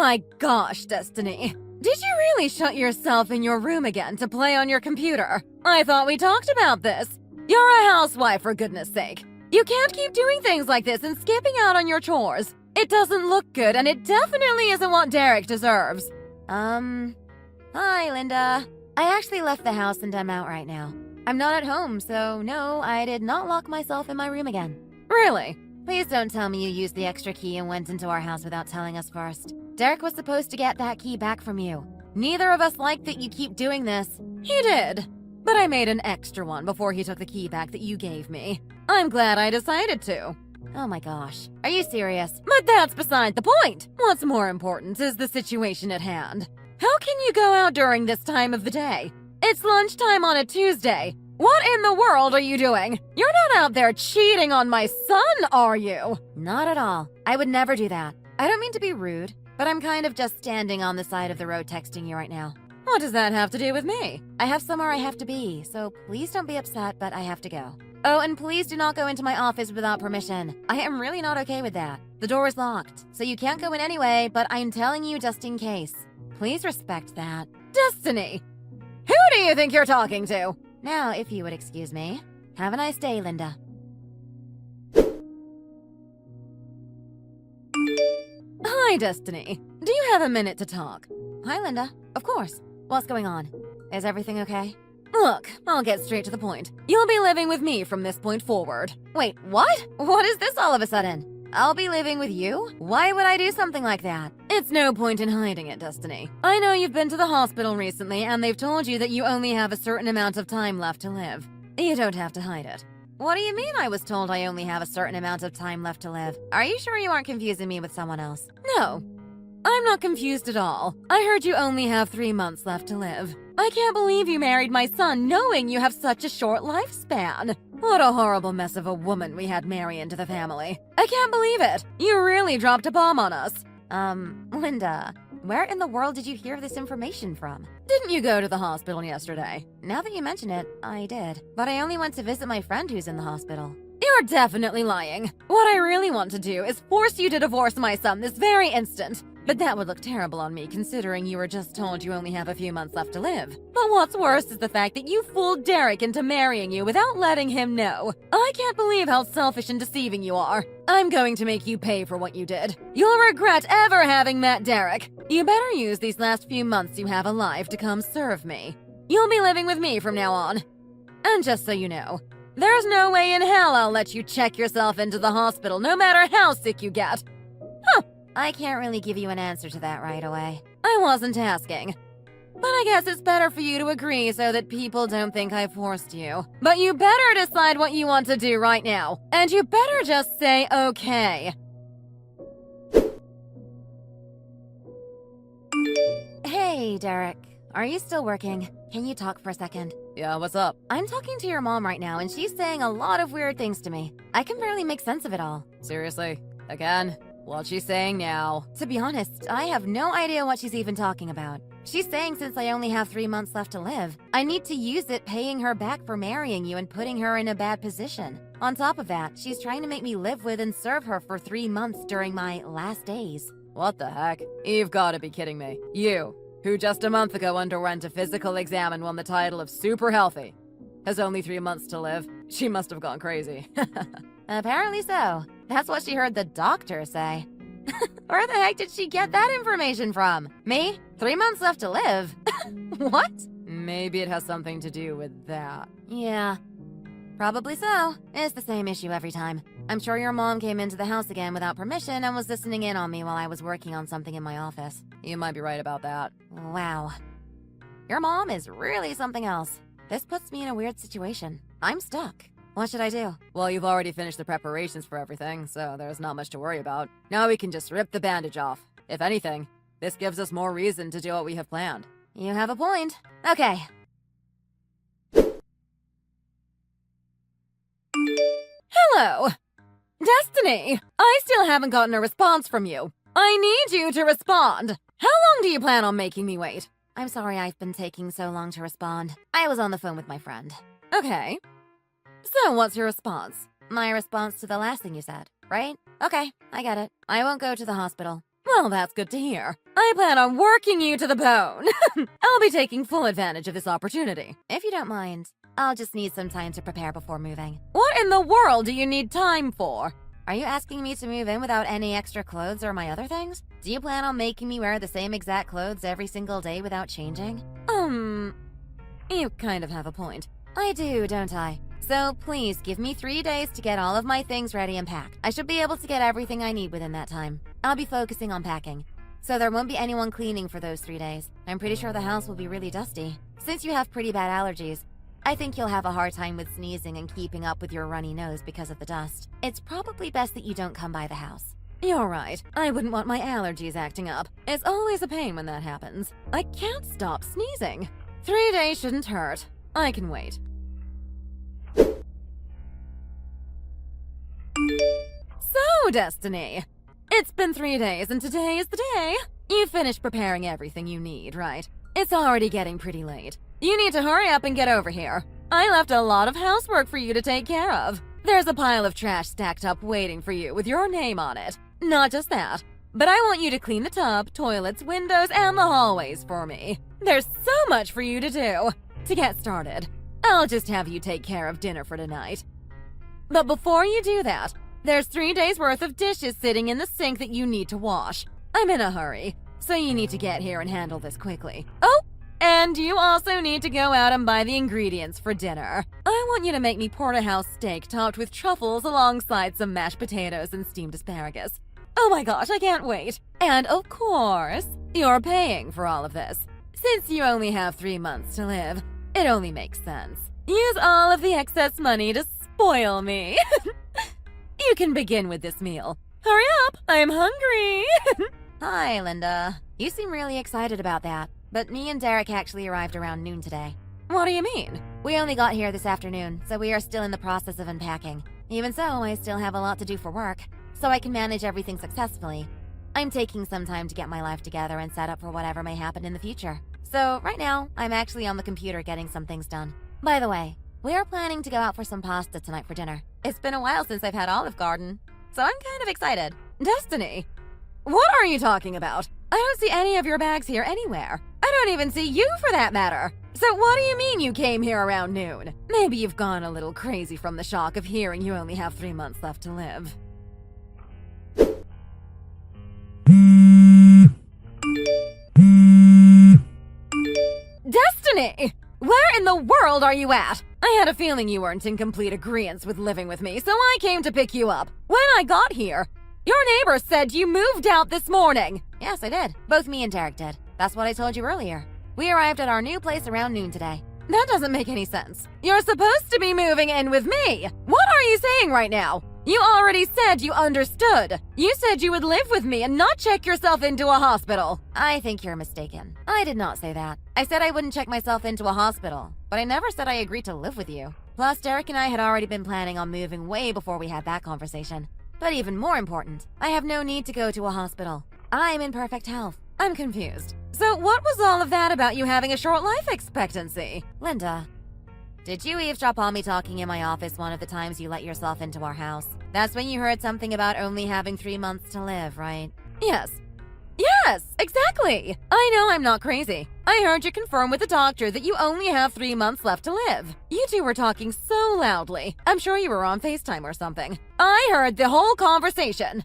My gosh, Destiny. Did you really shut yourself in your room again to play on your computer? I thought we talked about this. You're a housewife, for goodness sake. You can't keep doing things like this and skipping out on your chores. It doesn't look good, and it definitely isn't what Derek deserves. Hi, Linda. I actually left the house and I'm out right now. I'm not at home, so no, I did not lock myself in my room again. Really? Please don't tell me you used the extra key and went into our house without telling us first. Derek was supposed to get that key back from you. Neither of us like that you keep doing this. He did. But I made an extra one before he took the key back that you gave me. I'm glad I decided to. Oh my gosh. Are you serious? But that's beside the point. What's more important is the situation at hand. How can you go out during this time of the day? It's lunchtime on a Tuesday. What in the world are you doing? You're not out there cheating on my son, are you? Not at all. I would never do that. I don't mean to be rude, but I'm kind of just standing on the side of the road texting you right now. What does that have to do with me? I have somewhere I have to be, so please don't be upset, but I have to go. Oh, and please do not go into my office without permission. I am really not okay with that. The door is locked, so you can't go in anyway, but I'm telling you just in case. Please respect that. Destiny! Who do you think you're talking to? Now, if you would excuse me. Have a nice day, Linda. Hi, Destiny. Do you have a minute to talk? Hi, Linda. Of course. What's going on? Is everything okay? Look, I'll get straight to the point. You'll be living with me from this point forward. Wait, what? What is this all of a sudden? I'll be living with you? Why would I do something like that? It's no point in hiding it, Destiny. I know you've been to the hospital recently and they've told you that you only have a certain amount of time left to live. You don't have to hide it. What do you mean I was told I only have a certain amount of time left to live? Are you sure you aren't confusing me with someone else? No. I'm not confused at all. I heard you only have 3 months left to live. I can't believe you married my son knowing you have such a short lifespan. What a horrible mess of a woman we had marry into the family. I can't believe it. You really dropped a bomb on us. Linda, where in the world did you hear this information from? Didn't you go to the hospital yesterday? Now that you mention it, I did. But I only went to visit my friend who's in the hospital. You're definitely lying. What I really want to do is force you to divorce my son this very instant. But that would look terrible on me considering you were just told you only have a few months left to live. But what's worse is the fact that you fooled Derek into marrying you without letting him know. I can't believe how selfish and deceiving you are. I'm going to make you pay for what you did. You'll regret ever having met Derek. You better use these last few months you have alive to come serve me. You'll be living with me from now on. And just so you know, there's no way in hell I'll let you check yourself into the hospital no matter how sick you get. Huh. I can't really give you an answer to that right away. I wasn't asking. But I guess it's better for you to agree so that people don't think I forced you. But you better decide what you want to do right now. And you better just say okay. Hey, Derek. Are you still working? Can you talk for a second? Yeah, what's up? I'm talking to your mom right now and she's saying a lot of weird things to me. I can barely make sense of it all. Seriously? Again? What's she saying now? To be honest, I have no idea what she's even talking about. She's saying since I only have 3 months left to live, I need to use it paying her back for marrying you and putting her in a bad position. On top of that, she's trying to make me live with and serve her for 3 months during my last days. What the heck? You've gotta be kidding me. You, who just a month ago underwent a physical exam and won the title of super healthy, has only 3 months to live. She must have gone crazy. Apparently so. That's what she heard the doctor say. Where the heck did she get that information from? Me? 3 months left to live? What? Maybe it has something to do with that. Yeah. Probably so. It's the same issue every time. I'm sure your mom came into the house again without permission and was listening in on me while I was working on something in my office. You might be right about that. Wow. Your mom is really something else. This puts me in a weird situation. I'm stuck. What should I do? Well, you've already finished the preparations for everything, so there's not much to worry about. Now we can just rip the bandage off. If anything, this gives us more reason to do what we have planned. You have a point. Okay. Hello! Destiny! I still haven't gotten a response from you. I need you to respond. How long do you plan on making me wait? I'm sorry I've been taking so long to respond. I was on the phone with my friend. Okay. So what's your response? My response to the last thing you said, right? Okay, I get it. I won't go to the hospital. Well, that's good to hear. I plan on working you to the bone. I'll be taking full advantage of this opportunity. If you don't mind, I'll just need some time to prepare before moving. What in the world do you need time for? Are you asking me to move in without any extra clothes or my other things? Do you plan on making me wear the same exact clothes every single day without changing? You kind of have a point. I do, don't I? So please give me 3 days to get all of my things ready and packed. I should be able to get everything I need within that time. I'll be focusing on packing, so there won't be anyone cleaning for those 3 days. I'm pretty sure the house will be really dusty. Since you have pretty bad allergies, I think you'll have a hard time with sneezing and keeping up with your runny nose because of the dust. It's probably best that you don't come by the house. You're right. I wouldn't want my allergies acting up. It's always a pain when that happens. I can't stop sneezing. 3 days shouldn't hurt. I can wait. So, Destiny, it's been 3 days and today is the day. You finished preparing everything you need, right? It's already getting pretty late. You need to hurry up and get over here. I left a lot of housework for you to take care of. There's a pile of trash stacked up waiting for you with your name on it. Not just that, but I want you to clean the tub, toilets, windows, and the hallways for me. There's so much for you to do. To get started, I'll just have you take care of dinner for tonight. But before you do that, there's 3 days worth of dishes sitting in the sink that you need to wash. I'm in a hurry, so you need to get here and handle this quickly. Oh, and you also need to go out and buy the ingredients for dinner. I want you to make me porterhouse steak topped with truffles alongside some mashed potatoes and steamed asparagus. Oh my gosh, I can't wait. And of course, you're paying for all of this. Since you only have 3 months to live, it only makes sense. Use all of the excess money to spoil me. You can begin with this meal. Hurry up, I'm hungry. Hi, Linda. You seem really excited about that, but me and Derek actually arrived around noon today. What do you mean? We only got here this afternoon, so we are still in the process of unpacking. Even so, I still have a lot to do for work, so I can manage everything successfully. I'm taking some time to get my life together and set up for whatever may happen in the future. So right now, I'm actually on the computer getting some things done. By the way, we are planning to go out for some pasta tonight for dinner. It's been a while since I've had Olive Garden, so I'm kind of excited. Destiny, what are you talking about? I don't see any of your bags here anywhere. I don't even see you for that matter. So what do you mean you came here around noon? Maybe you've gone a little crazy from the shock of hearing you only have 3 months left to live. Destiny! Where in the world are you at? I had a feeling you weren't in complete agreement with living with me, so I came to pick you up. When I got here, your neighbor said you moved out this morning. Yes, I did. Both me and Derek did. That's what I told you earlier. We arrived at our new place around noon today. That doesn't make any sense. You're supposed to be moving in with me. What are you saying right now? You already said you understood. You said you would live with me and not check yourself into a hospital. I think you're mistaken. I did not say that. I said I wouldn't check myself into a hospital, but I never said I agreed to live with you. Plus, Derek and I had already been planning on moving way before we had that conversation. But even more important, I have no need to go to a hospital. I'm in perfect health. I'm confused. So what was all of that about you having a short life expectancy? Linda, did you eavesdrop on me talking in my office one of the times you let yourself into our house? That's when you heard something about only having 3 months to live, right? Yes. Yes, exactly! I know I'm not crazy. I heard you confirm with the doctor that you only have 3 months left to live. You two were talking so loudly. I'm sure you were on FaceTime or something. I heard the whole conversation.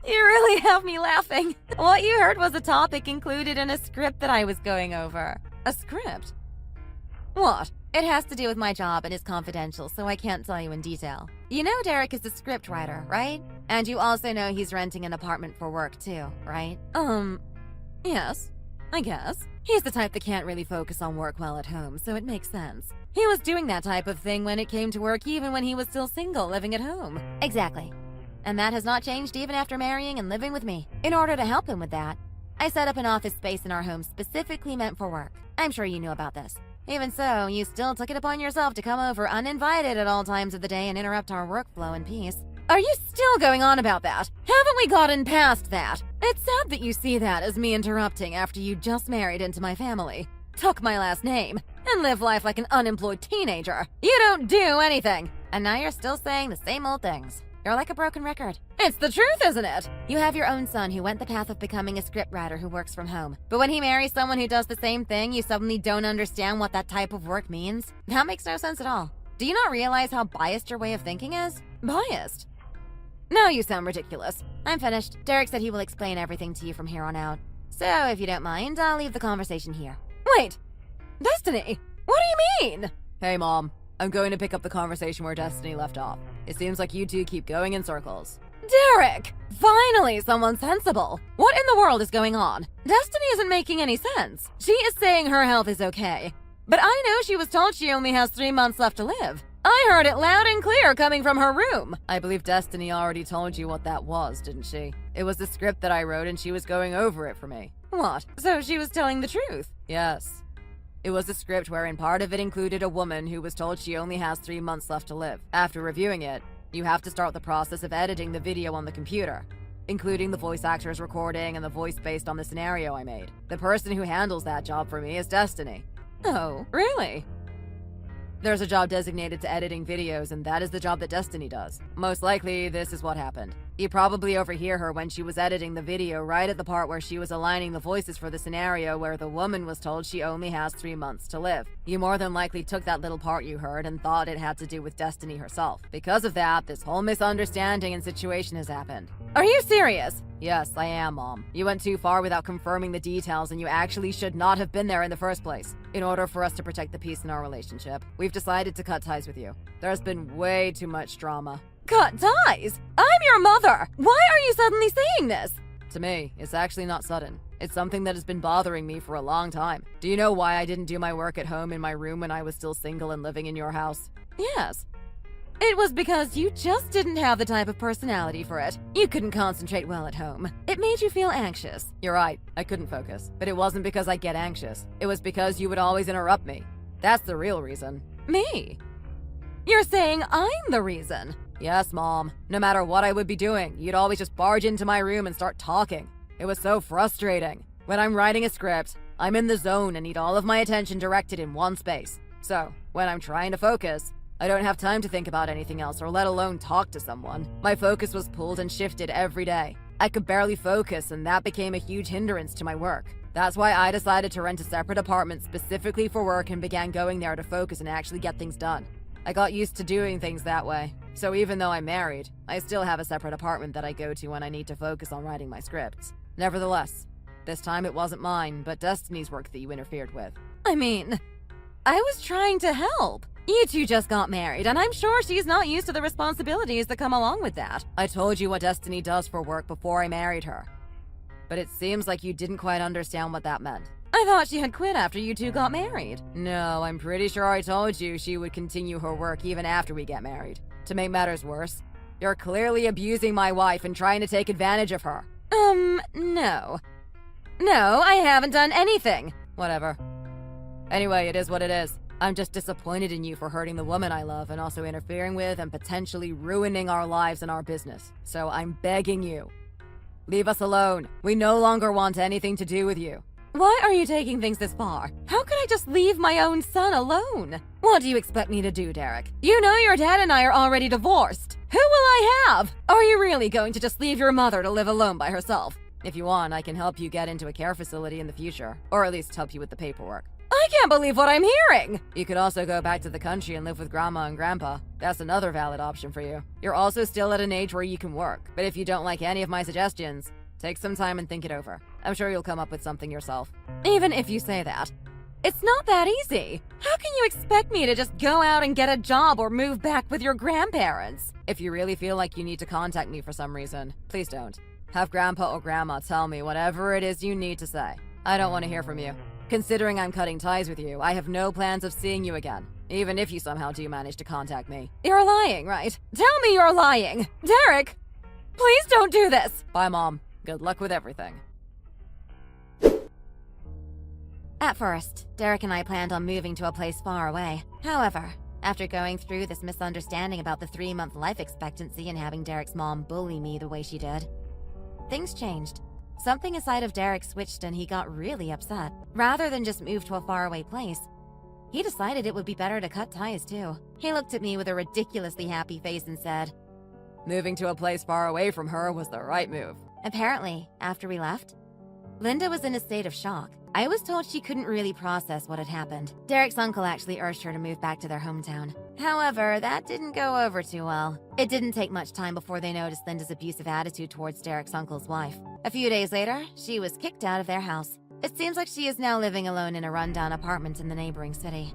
You really have me laughing. What you heard was a topic included in a script that I was going over. A script? What? It has to do with my job and is confidential, so I can't tell you in detail. You know Derek is a script writer, right? And you also know he's renting an apartment for work too, right? Yes, I guess. He's the type that can't really focus on work while at home, so it makes sense. He was doing that type of thing when it came to work even when he was still single, living at home. Exactly. And that has not changed even after marrying and living with me. In order to help him with that, I set up an office space in our home specifically meant for work. I'm sure you knew about this. Even so, you still took it upon yourself to come over uninvited at all times of the day and interrupt our workflow in peace. Are you still going on about that? Haven't we gotten past that? It's sad that you see that as me interrupting after you just married into my family, took my last name, and live life like an unemployed teenager. You don't do anything, and now you're still saying the same old things. You're like a broken record. It's the truth, isn't it? You have your own son who went the path of becoming a scriptwriter who works from home. But when he marries someone who does the same thing, you suddenly don't understand what that type of work means? That makes no sense at all. Do you not realize how biased your way of thinking is? Biased? No, you sound ridiculous. I'm finished. Derek said he will explain everything to you from here on out. So, if you don't mind, I'll leave the conversation here. Wait! Destiny! What do you mean? Hey, Mom. I'm going to pick up the conversation where Destiny left off. It seems like you two keep going in circles. Derek! Finally, someone sensible. What in the world is going on? Destiny isn't making any sense. She is saying her health is okay. But I know she was told she only has 3 months left to live. I heard it loud and clear coming from her room. I believe Destiny already told you what that was, didn't she? It was the script that I wrote and she was going over it for me. What? So she was telling the truth? Yes. It was a script wherein part of it included a woman who was told she only has 3 months left to live. After reviewing it, you have to start the process of editing the video on the computer, including the voice actor's recording and the voice based on the scenario I made. The person who handles that job for me is Destiny. Oh, really? There's a job designated to editing videos, and that is the job that Destiny does. Most likely, this is what happened. You probably overhear her when she was editing the video right at the part where she was aligning the voices for the scenario where the woman was told she only has 3 months to live. You more than likely took that little part you heard and thought it had to do with Destiny herself. Because of that, this whole misunderstanding and situation has happened. Are you serious? Yes, I am, Mom. You went too far without confirming the details, and you actually should not have been there in the first place. In order for us to protect the peace in our relationship, we've decided to cut ties with you. There's been way too much drama. Cut ties? I'm your mother! Why are you suddenly saying this? To me, it's actually not sudden. It's something that has been bothering me for a long time. Do you know why I didn't do my work at home in my room when I was still single and living in your house? Yes. It was because you just didn't have the type of personality for it. You couldn't concentrate well at home. It made you feel anxious. You're right, I couldn't focus. But it wasn't because I get anxious. It was because you would always interrupt me. That's the real reason. Me? You're saying I'm the reason? Yes, Mom. No matter what I would be doing, you'd always just barge into my room and start talking. It was so frustrating. When I'm writing a script, I'm in the zone and need all of my attention directed in one space. So, when I'm trying to focus, I don't have time to think about anything else or let alone talk to someone. My focus was pulled and shifted every day. I could barely focus, and that became a huge hindrance to my work. That's why I decided to rent a separate apartment specifically for work and began going there to focus and actually get things done. I got used to doing things that way. So even though I'm married, I still have a separate apartment that I go to when I need to focus on writing my scripts. Nevertheless, this time it wasn't mine, but Destiny's work that you interfered with. I mean, I was trying to help. You two just got married, and I'm sure she's not used to the responsibilities that come along with that. I told you what Destiny does for work before I married her. But it seems like you didn't quite understand what that meant. I thought she had quit after you two got married. No, I'm pretty sure I told you she would continue her work even after we get married. To make matters worse, you're clearly abusing my wife and trying to take advantage of her. No. No, I haven't done anything. Whatever. Anyway, it is what it is. I'm just disappointed in you for hurting the woman I love and also interfering with and potentially ruining our lives and our business. So I'm begging you, leave us alone. We no longer want anything to do with you. Why are you taking things this far? How could I just leave my own son alone? What do you expect me to do, Derek? You know your dad and I are already divorced. Who will I have? Are you really going to just leave your mother to live alone by herself? If you want, I can help you get into a care facility in the future, or at least help you with the paperwork. I can't believe what I'm hearing! You could also go back to the country and live with Grandma and Grandpa. That's another valid option for you. You're also still at an age where you can work, but if you don't like any of my suggestions, take some time and think it over. I'm sure you'll come up with something yourself. Even if you say that, it's not that easy. How can you expect me to just go out and get a job or move back with your grandparents? If you really feel like you need to contact me for some reason, please don't. Have Grandpa or Grandma tell me whatever it is you need to say. I don't want to hear from you. Considering I'm cutting ties with you, I have no plans of seeing you again, even if you somehow do manage to contact me. You're lying, right? Tell me you're lying! Derek! Please don't do this! Bye, Mom. Good luck with everything. At first, Derek and I planned on moving to a place far away. However, after going through this misunderstanding about the 3-month life expectancy and having Derek's mom bully me the way she did, things changed. Something inside of Derek switched and he got really upset. Rather than just move to a faraway place, he decided it would be better to cut ties too. He looked at me with a ridiculously happy face and said, Moving to a place far away from her was the right move. Apparently, after we left, Linda was in a state of shock. I was told she couldn't really process what had happened. Derek's uncle actually urged her to move back to their hometown. However, that didn't go over too well. It didn't take much time before they noticed Linda's abusive attitude towards Derek's uncle's wife. A few days later, she was kicked out of their house. It seems like she is now living alone in a rundown apartment in the neighboring city.